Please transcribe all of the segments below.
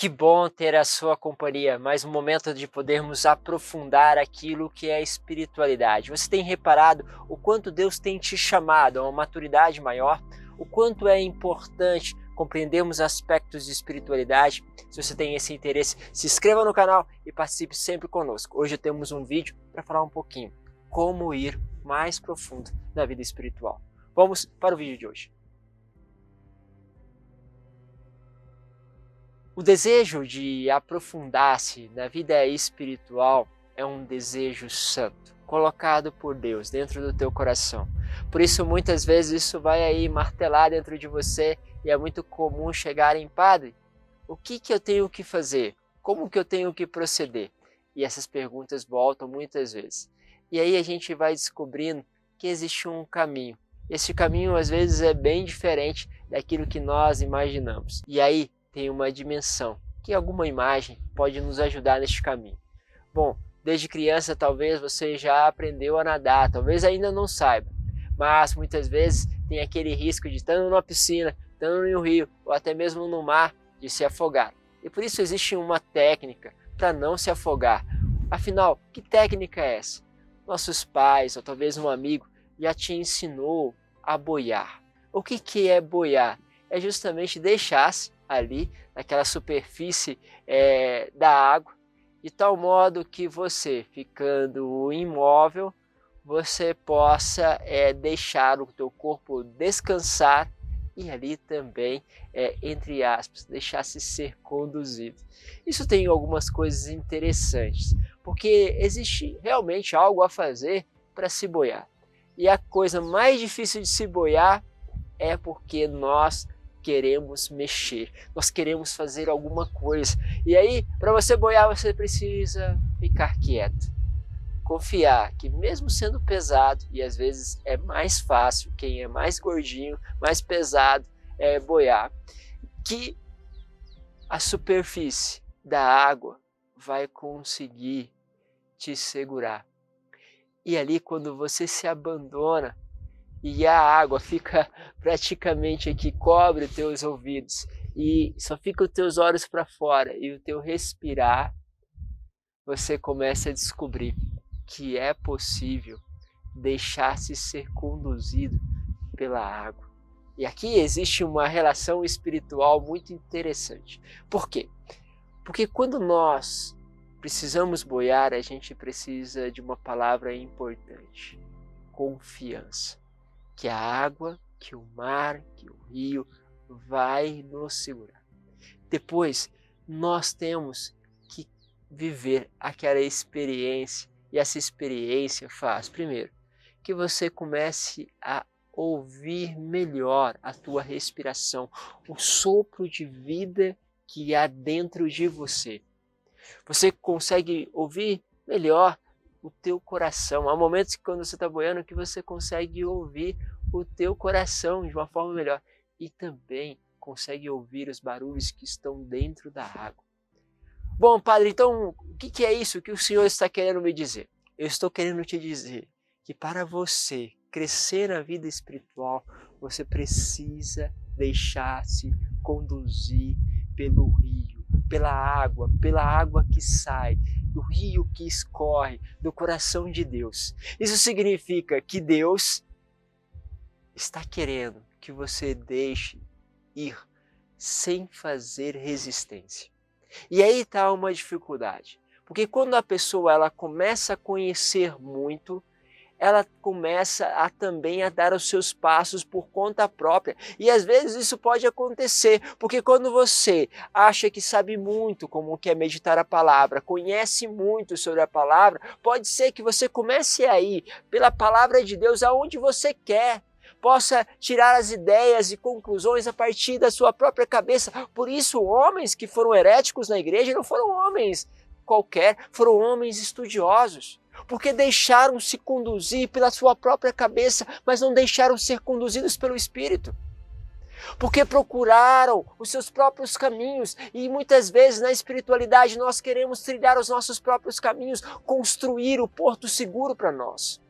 Que bom ter a sua companhia, mais um momento de podermos aprofundar aquilo que é a espiritualidade. Você tem reparado o quanto Deus tem te chamado a uma maturidade maior? O quanto é importante compreendermos aspectos de espiritualidade? Se você tem esse interesse, se inscreva no canal e participe sempre conosco. Hoje temos um vídeo para falar um pouquinho como ir mais profundo na vida espiritual. Vamos para o vídeo de hoje. O desejo de aprofundar-se na vida espiritual é um desejo santo, colocado por Deus dentro do teu coração. Por isso, muitas vezes isso vai aí martelar dentro de você e é muito comum chegar em padre, o que eu tenho que fazer? Como que eu tenho que proceder? E essas perguntas voltam muitas vezes. E aí a gente vai descobrindo que existe um caminho. Esse caminho às vezes é bem diferente daquilo que nós imaginamos. E aí tem uma dimensão, que alguma imagem pode nos ajudar neste caminho. Bom, desde criança talvez você já aprendeu a nadar, talvez ainda não saiba, mas muitas vezes tem aquele risco de estando numa piscina, estando em um rio, ou até mesmo no mar, de se afogar. E por isso existe uma técnica para não se afogar. Afinal, que técnica é essa? Nossos pais, ou talvez um amigo, já te ensinou a boiar. O que é boiar? É justamente deixar-se ali naquela superfície da água, de tal modo que você, ficando imóvel, você possa deixar o teu corpo descansar e ali também, entre aspas, deixar-se ser conduzido. Isso tem algumas coisas interessantes, porque existe realmente algo a fazer para se boiar. E a coisa mais difícil de se boiar é porque nós queremos mexer, nós queremos fazer alguma coisa. E aí, para você boiar, você precisa ficar quieto. Confiar que mesmo sendo pesado, e às vezes é mais fácil, quem é mais gordinho, mais pesado, boiar, que a superfície da água vai conseguir te segurar. E ali, quando você se abandona, e a água fica praticamente aqui, cobre os teus ouvidos e só fica os teus olhos para fora e o teu respirar, você começa a descobrir que é possível deixar-se ser conduzido pela água. E aqui existe uma relação espiritual muito interessante. Por quê? Porque quando nós precisamos boiar, a gente precisa de uma palavra importante: confiança. Que a água, que o mar, que o rio vai nos segurar. Depois, nós temos que viver aquela experiência, e essa experiência faz, primeiro, que você comece a ouvir melhor a tua respiração, o sopro de vida que há dentro de você. Você consegue ouvir melhor o teu coração. Há momentos que quando você está boiando que você consegue ouvir o teu coração de uma forma melhor. E também consegue ouvir os barulhos que estão dentro da água. Bom, padre, então o que é isso que o senhor está querendo me dizer? Eu estou querendo te dizer que para você crescer na vida espiritual, você precisa deixar-se conduzir pelo rio, pela água que sai, do rio que escorre do coração de Deus. Isso significa que Deus está querendo que você deixe ir sem fazer resistência. E aí está uma dificuldade, porque quando a pessoa ela começa a conhecer muito, ela começa também a dar os seus passos por conta própria. E às vezes isso pode acontecer, porque quando você acha que sabe muito como que é meditar a palavra, conhece muito sobre a palavra, pode ser que você comece a ir pela palavra de Deus aonde você quer, possa tirar as ideias e conclusões a partir da sua própria cabeça. Por isso, homens que foram heréticos na igreja não foram homens qualquer, foram homens estudiosos. Porque deixaram se conduzir pela sua própria cabeça, mas não deixaram ser conduzidos pelo Espírito. Porque procuraram os seus próprios caminhos e muitas vezes na espiritualidade nós queremos trilhar os nossos próprios caminhos, construir o porto seguro para nós.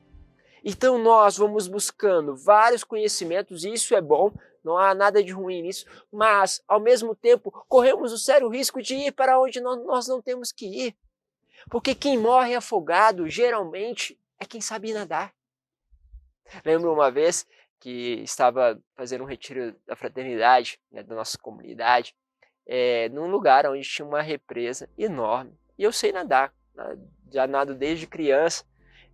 Então nós vamos buscando vários conhecimentos, e isso é bom, não há nada de ruim nisso, mas, ao mesmo tempo, corremos o sério risco de ir para onde nós não temos que ir. Porque quem morre afogado, geralmente, é quem sabe nadar. Lembro uma vez que estava fazendo um retiro da fraternidade, né, da nossa comunidade, num lugar onde tinha uma represa enorme. E eu sei nadar, já nado desde criança,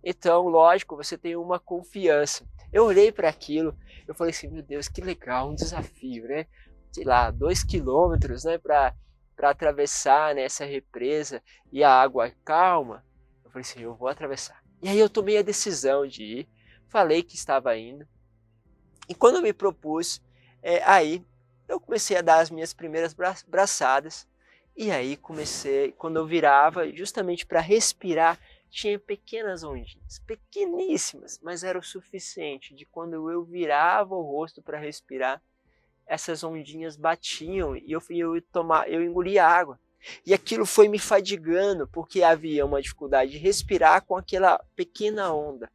então, lógico, você tem uma confiança. Eu olhei para aquilo, eu falei assim, meu Deus, que legal, um desafio, né? Sei lá, 2 quilômetros, né, para atravessar, né, essa represa e a água calma. Eu falei assim, eu vou atravessar. E aí eu tomei a decisão de ir, falei que estava indo. E quando eu me propus, aí eu comecei a dar as minhas primeiras braçadas. E aí comecei, quando eu virava, justamente para respirar, tinha pequenas ondinhas, pequeníssimas, mas era o suficiente de quando eu virava o rosto para respirar, essas ondinhas batiam e eu engolia água. E aquilo foi me fadigando, porque havia uma dificuldade de respirar com aquela pequena onda.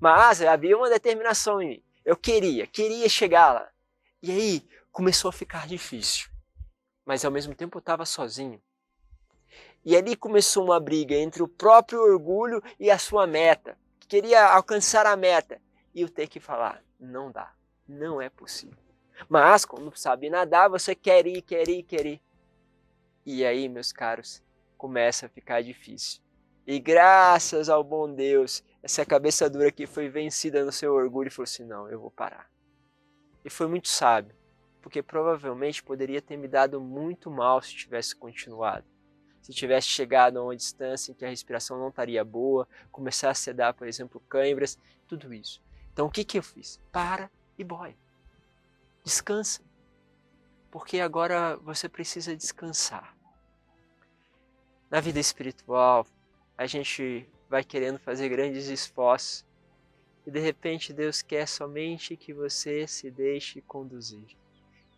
Mas havia uma determinação em mim. Eu queria chegar lá. E aí começou a ficar difícil. Mas ao mesmo tempo eu estava sozinho. E ali começou uma briga entre o próprio orgulho e a sua meta. Queria alcançar a meta. E eu ter que falar, não dá, não é possível. Mas, como sabe nadar, você quer ir. E aí, meus caros, começa a ficar difícil. E graças ao bom Deus, essa cabeça dura aqui foi vencida no seu orgulho e falou assim, não, eu vou parar. E foi muito sábio, porque provavelmente poderia ter me dado muito mal se tivesse continuado. Se tivesse chegado a uma distância em que a respiração não estaria boa, começasse a dar, por exemplo, câimbras, tudo isso. Então o que eu fiz? Para e boia. Descansa. Porque agora você precisa descansar. Na vida espiritual, a gente vai querendo fazer grandes esforços e de repente Deus quer somente que você se deixe conduzir.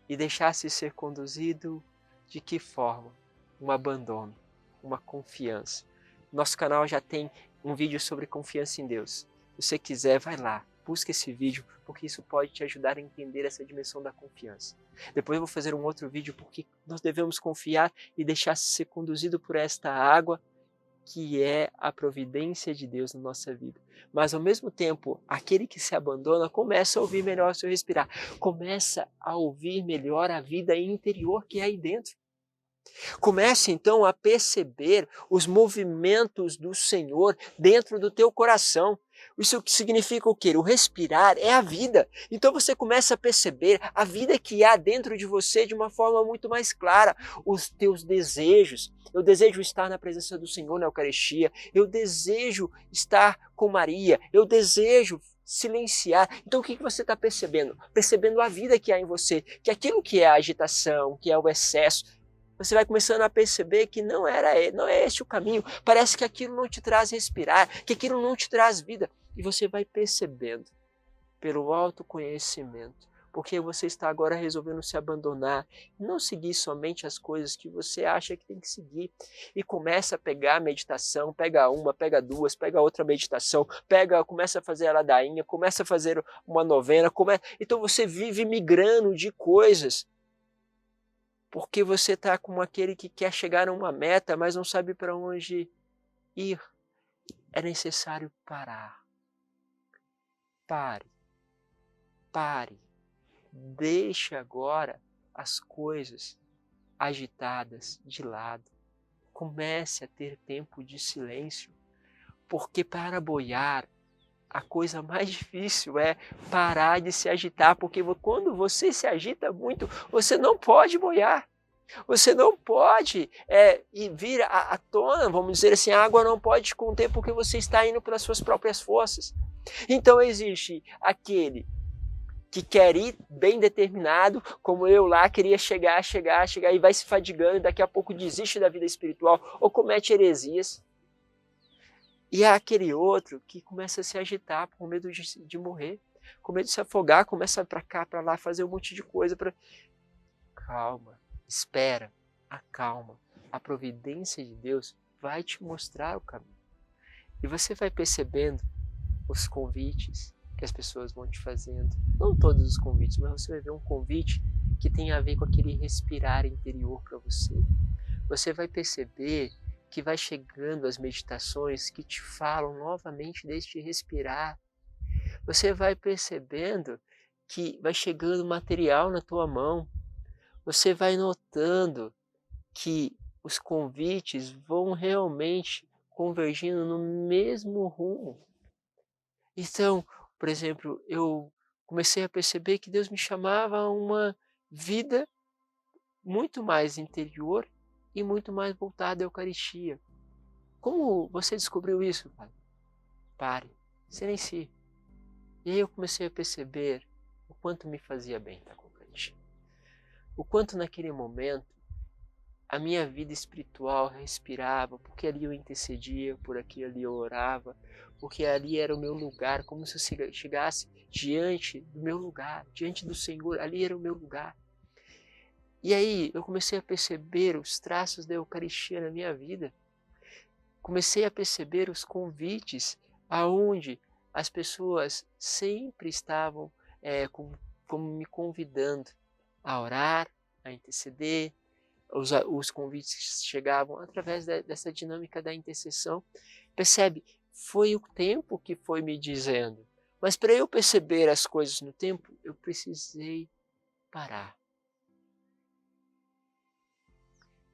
E deixar-se ser conduzido de que forma? Um abandono, uma confiança. Nosso canal já tem um vídeo sobre confiança em Deus. Se você quiser, vai lá, busca esse vídeo, porque isso pode te ajudar a entender essa dimensão da confiança. Depois eu vou fazer um outro vídeo porque nós devemos confiar e deixar-se ser conduzido por esta água que é a providência de Deus na nossa vida. Mas ao mesmo tempo, aquele que se abandona começa a ouvir melhor o seu respirar, começa a ouvir melhor a vida interior que é aí dentro. Comece então a perceber os movimentos do Senhor dentro do teu coração. Isso que significa o quê? O respirar é a vida. Então você começa a perceber a vida que há dentro de você de uma forma muito mais clara. Os teus desejos. Eu desejo estar na presença do Senhor na Eucaristia. Eu desejo estar com Maria. Eu desejo silenciar. Então o que você está percebendo? Percebendo a vida que há em você. Que aquilo que é a agitação, que é o excesso, você vai começando a perceber que não é este o caminho. Parece que aquilo não te traz respirar, que aquilo não te traz vida. E você vai percebendo pelo autoconhecimento, porque você está agora resolvendo se abandonar, não seguir somente as coisas que você acha que tem que seguir. E começa a pegar a meditação, pega uma, pega duas, pega outra meditação, começa a fazer a ladainha, começa a fazer uma novena, então você vive migrando de coisas. Porque você está como aquele que quer chegar a uma meta, mas não sabe para onde ir. É necessário parar. Pare. Deixe agora as coisas agitadas de lado. Comece a ter tempo de silêncio. Porque para boiar, a coisa mais difícil é parar de se agitar, porque quando você se agita muito, você não pode boiar. Você não pode vir à tona, vamos dizer assim, a água não pode te conter porque você está indo pelas suas próprias forças. Então existe aquele que quer ir bem determinado, como eu lá, queria chegar e vai se fadigando e daqui a pouco desiste da vida espiritual ou comete heresias. E há aquele outro que começa a se agitar com medo de morrer, com medo de se afogar, começa para cá, para lá, fazer um monte de coisa. Calma, espera, acalma. A providência de Deus vai te mostrar o caminho. E você vai percebendo os convites. que as pessoas vão te fazendo. Não todos os convites, mas você vai ver um convite que tem a ver com aquele respirar interior para você. Você vai perceber que vai chegando as meditações que te falam novamente deste respirar. Você vai percebendo que vai chegando material na tua mão. Você vai notando que os convites vão realmente convergindo no mesmo rumo. Então, por exemplo, eu comecei a perceber que Deus me chamava a uma vida muito mais interior e muito mais voltada à Eucaristia. Como você descobriu isso, pai? Pare, silencie. E aí eu comecei a perceber o quanto me fazia bem estar com a Eucaristia. O quanto naquele momento a minha vida espiritual respirava, porque ali eu intercedia, por aqui ali eu orava, porque ali era o meu lugar, como se eu chegasse diante do meu lugar, diante do Senhor, ali era o meu lugar. E aí eu comecei a perceber os traços da Eucaristia na minha vida. Comecei a perceber os convites aonde as pessoas sempre estavam como me convidando a orar, a interceder. Os convites chegavam através dessa dinâmica da intercessão. Percebe? Foi o tempo que foi me dizendo. Mas para eu perceber as coisas no tempo, eu precisei parar.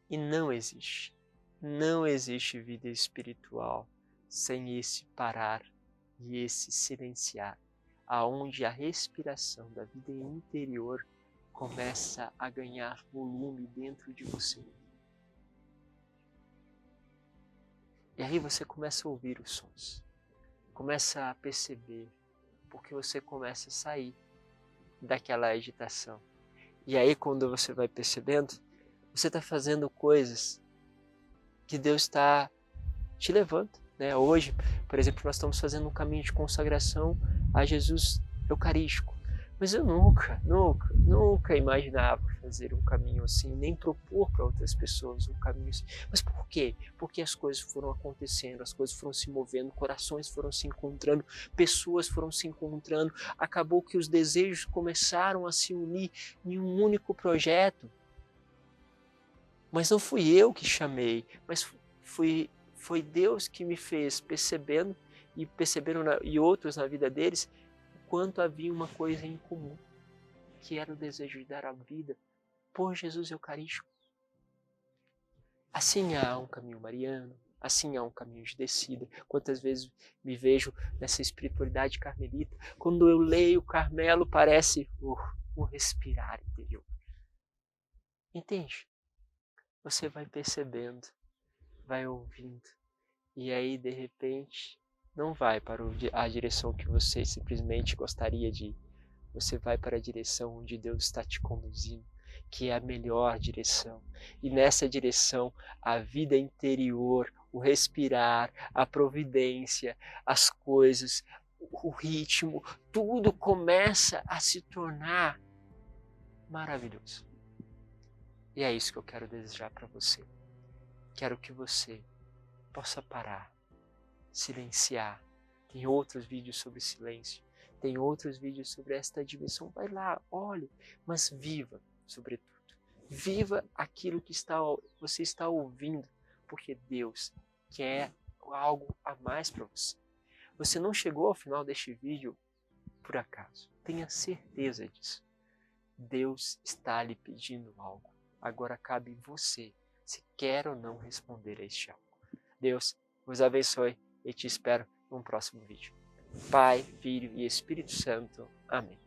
E não existe vida espiritual sem esse parar e esse silenciar, aonde a respiração da vida interior começa a ganhar volume dentro de você. E aí você começa a ouvir os sons, começa a perceber, porque você começa a sair daquela agitação. E aí quando você vai percebendo, você está fazendo coisas que Deus está te levando. Né? Hoje, por exemplo, nós estamos fazendo um caminho de consagração a Jesus Eucarístico. Mas eu nunca imaginava fazer um caminho assim, nem propor para outras pessoas um caminho assim. Mas por quê? Porque as coisas foram acontecendo, as coisas foram se movendo, corações foram se encontrando, pessoas foram se encontrando, acabou que os desejos começaram a se unir em um único projeto. Mas não fui eu que chamei, mas foi Deus que me fez percebendo e outros na vida deles o quanto havia uma coisa em comum, que era o desejo de dar a vida por Jesus Eucarístico. Assim há um caminho mariano, assim há um caminho de descida. Quantas vezes me vejo nessa espiritualidade carmelita, quando eu leio Carmelo parece um respirar interior. Entende? Você vai percebendo, vai ouvindo, e aí de repente não vai para a direção que você simplesmente gostaria de ir. Você vai para a direção onde Deus está te conduzindo, que é a melhor direção. E nessa direção, a vida interior, o respirar, a providência, as coisas, o ritmo, tudo começa a se tornar maravilhoso. E é isso que eu quero desejar para você. Quero que você possa parar, silenciar. Tem outros vídeos sobre silêncio, tem outros vídeos sobre esta dimensão. Vai lá, olhe, mas viva, sobretudo. Viva aquilo que você está ouvindo, porque Deus quer algo a mais para você. Você não chegou ao final deste vídeo por acaso. Tenha certeza disso. Deus está lhe pedindo algo. Agora cabe você, se quer ou não responder a este algo. Deus vos abençoe e te espero num próximo vídeo. Pai, Filho e Espírito Santo. Amém.